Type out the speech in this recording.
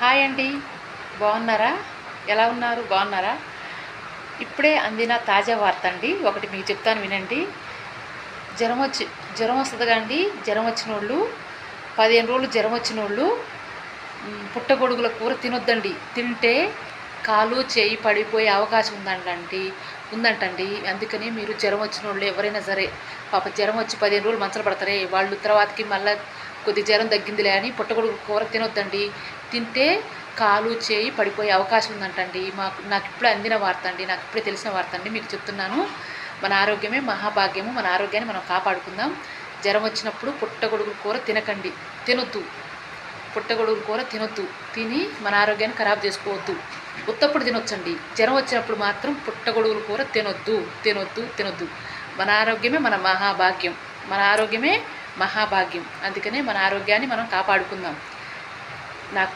Hi అండి, బాగున్నారా? ఎలా ఉన్నారు? బాగున్నారా? ఇప్పుడే అందిన తాజా వార్త అండి, ఒకటి మీకు చెప్తాను వినండి. జ్వరం వస్తుంది అండి. జ్వరం వచ్చిన వాళ్ళు 15 రోజులు జ్వరం వచ్చిన వాళ్ళు పుట్టగొడుగుల కూర తినొద్దండి. తింటే కాలు చేయి పడిపోయే అవకాశం ఉందంటండి. అందుకని మీరు జ్వరం వచ్చిన వాళ్ళు ఎవరైనా సరే, పాప జ్వరం వచ్చి 15 రోజులు మంచలు పడతారే, వాళ్ళు తర్వాతకి మళ్ళీ కొద్ది జ్వరం తగ్గిందిలే అని పుట్టగొడుగు కూర తినొద్దండి. తింటే కాలు చేయి పడిపోయే అవకాశం ఉందంటండి. నాకు ఇప్పుడే అందిన వార్త అండి, నాకు ఇప్పుడే తెలిసిన వార్త అండి, మీకు చెప్తున్నాను. మన ఆరోగ్యమే మహాభాగ్యము. మన ఆరోగ్యాన్ని మనం కాపాడుకుందాం. జ్వరం వచ్చినప్పుడు పుట్టగొడుగుల కూర తినొద్దు. పుట్టగొడుగుల కూర తినొద్దు. తిని మన ఆరోగ్యాన్ని ఖరాబ్ చేసుకోవద్దు. ఉత్తప్పుడు తినొచ్చండి. జ్వరం వచ్చినప్పుడు మాత్రం పుట్టగొడుగుల కూర తినొద్దు. మన ఆరోగ్యమే మన మహాభాగ్యం. మన ఆరోగ్యమే మహాభాగ్యం. అందుకనే మన ఆరోగ్యాన్ని మనం కాపాడుకుందాం. నాకు